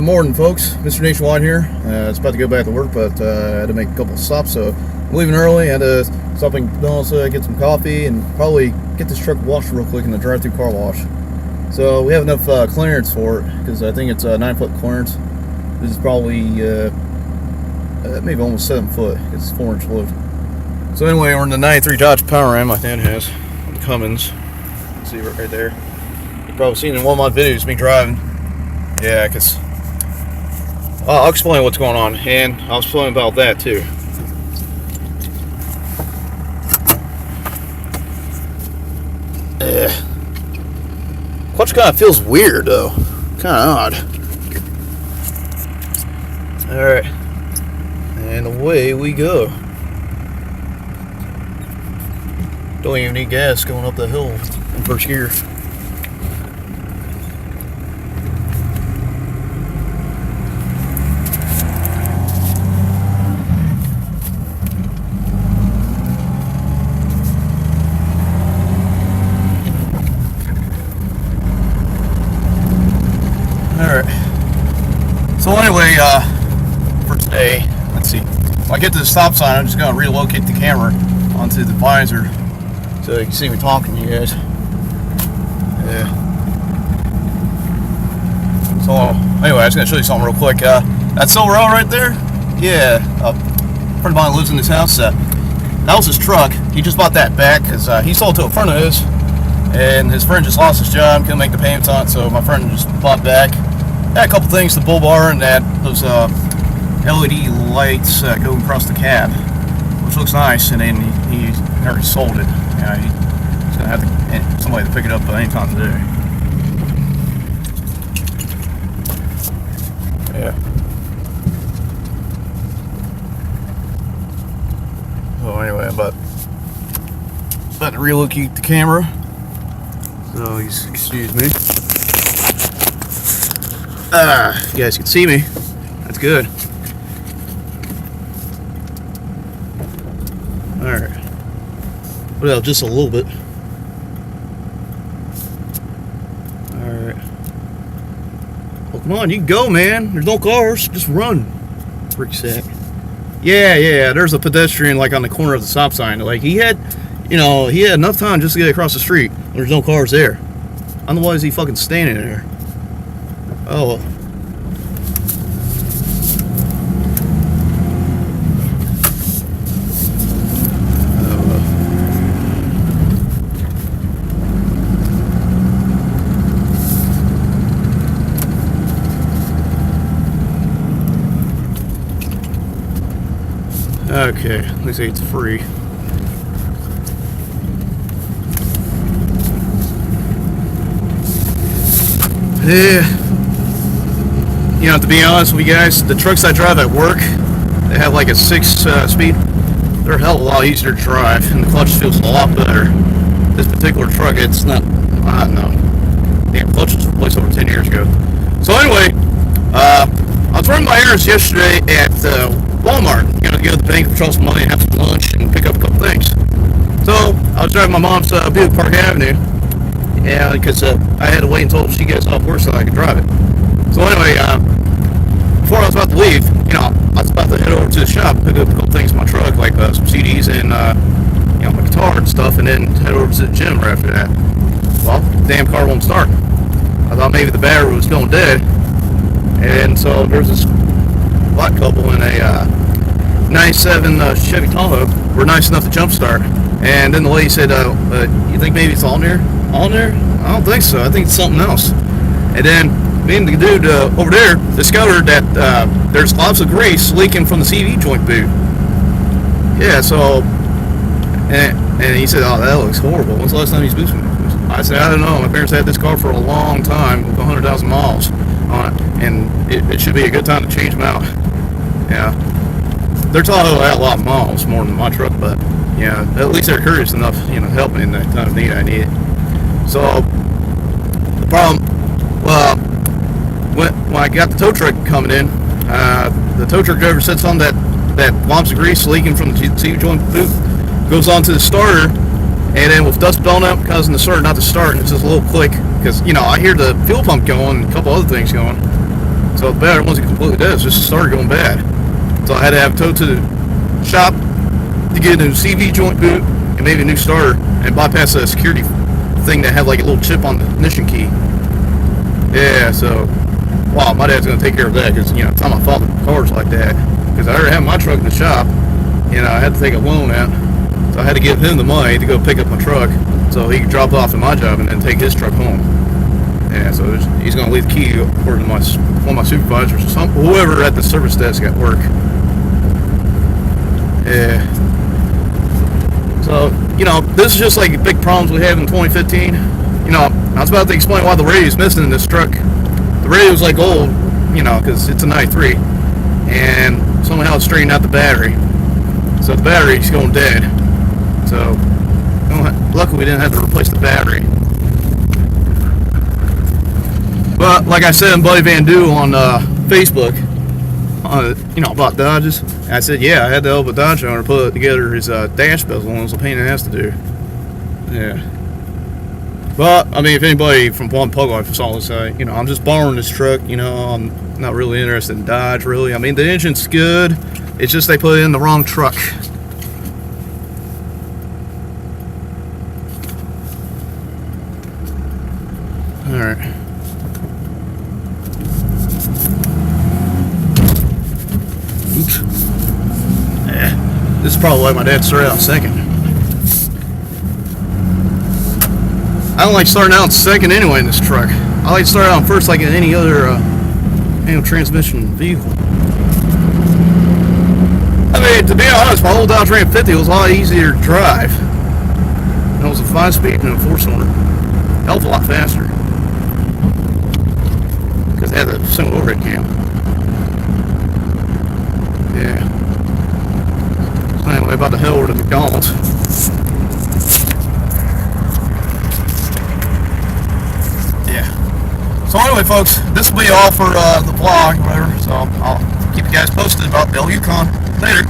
Morning, folks. Mr. Nationwide here. It's about to go back to work, but I had to make a couple of stops, so I'm leaving early. I had to stop and get some coffee and probably get this truck washed real quick in the drive-through car wash. So we have enough clearance for it because I think it's a 9-foot clearance. This is probably maybe almost 7 foot. It's 4-inch load. So anyway, we're in the 93 Dodge Power Ram my dad has, the Cummins. You can see it right there. You've probably seen it in one of my videos me driving. Yeah, because I'll explain what's going on, and I'll explain about that too. Clutch kind of feels weird though, kind of odd. All right, and away we go. Don't even need gas going up the hill in first gear. So anyway, for today, let's see. When I get to the stop sign, I'm just going to relocate the camera onto the visor so you can see me talking to you guys. Yeah. So anyway, I was going to show you something real quick. That Silverado right there, yeah, a friend of mine lives in this house. That was his truck. He just bought that back because he sold to a friend of his, and his friend just lost his job, couldn't make the payments on it, so my friend just bought back. Had a couple things, the bull bar and that those LED lights go across the cab, which looks nice. And then he already sold it. Yeah, he's gonna have somebody to pick it up anytime today. Yeah. So anyway, I'm about to relocate the camera. So excuse me. You guys can see me. That's good. Alright. Well, just a little bit. Alright. Well, come on, you can go, man. There's no cars. Just run. Frick sack. Yeah, there's a pedestrian like on the corner of the stop sign. Like he had enough time just to get across the street. There's no cars there. I don't know why is he fucking standing there. Oh. Okay, at least it's free. Yeah. You know, to be honest with you guys, the trucks I drive at work, they have like a 6-speed. They're a hell of a lot easier to drive, and the clutch feels a lot better. This particular truck, it's not, I don't know. Damn, clutch was replaced over 10 years ago. So anyway, I was running my errands yesterday at Wal-Mart. You know, to go to the bank, withdraw some money, and have some lunch, and pick up a couple things. So I was driving my mom's Buick Park Avenue, yeah, because I had to wait until she gets off work so I could drive it. So anyway, before I was about to leave, you know, I was about to head over to the shop, pick up a couple things in my truck, like some CDs and you know, my guitar and stuff, and then head over to the gym right after that. Well, the damn car won't start. I thought maybe the battery was going dead, and so there's this black couple in a 97 Chevy Tahoe were nice enough to jump start, and then the lady said, "You think maybe it's on there? On there? I don't think so. I think it's something else." And then me and the dude over there discovered that there's lots of grease leaking from the CV joint boot. Yeah, so and he said, "Oh, that looks horrible. When's the last time he's boosted it?" I said, "I don't know. My parents had this car for a long time with 100,000 miles on it, and it should be a good time to change them out." Yeah, their Tahoe had a lot of miles, more than my truck, but yeah, at least they're curious enough, you know, to help me in that time of need I need it. So the problem, well, when I got the tow truck coming in, the tow truck driver said something that lumps of grease leaking from the CV joint boot goes onto the starter, and then with dust building up, causing the starter not to start, and it's just a little click, because, you know, I hear the fuel pump going and a couple other things going, So the battery wasn't completely dead, it just started going bad. So I had to have it towed to the shop to get a new CV joint boot and maybe a new starter and bypass a security thing that had like a little chip on the ignition key. Yeah, so wow, my dad's gonna take care of that because it's not my fault the car's like that. Because I already had my truck in the shop, I had to take a loan out, so I had to give him the money to go pick up my truck so he could drop it off at my job and then take his truck home. Yeah, so he's gonna leave the key according to one of my supervisors or whoever at the service desk at work. Yeah. So, this is just like big problems we have in 2015. I was about to explain why the radio's missing in this truck. The radio's like old, because it's a 93. And somehow it straightened out the battery. So the battery's going dead. So, luckily we didn't have to replace the battery. But, like I said, Buddy Van Do on Facebook, about Dodges. I said, yeah, I had to help a Dodge owner put together his dash bezel, and it was a pain in the ass to do. Yeah. But, if anybody from Plum Pug Life saw this, I'm just borrowing this truck, I'm not really interested in Dodge, really. The engine's good, it's just they put it in the wrong truck. Alright. Oops. Yeah, this is probably why my dad started out second. I don't like starting out second anyway in this truck. I like to start out first like in any other manual transmission vehicle. To be honest, my old Dodge Ram 50 was a lot easier to drive. It was a 5-speed and a 4-cylinder. Hell of a lot faster. Because it had a single overhead cam. Yeah. So anyway, about to head over to McDonald's. Yeah. So anyway, folks, this will be all for the vlog, or whatever. So I'll keep you guys posted about the Yukon later.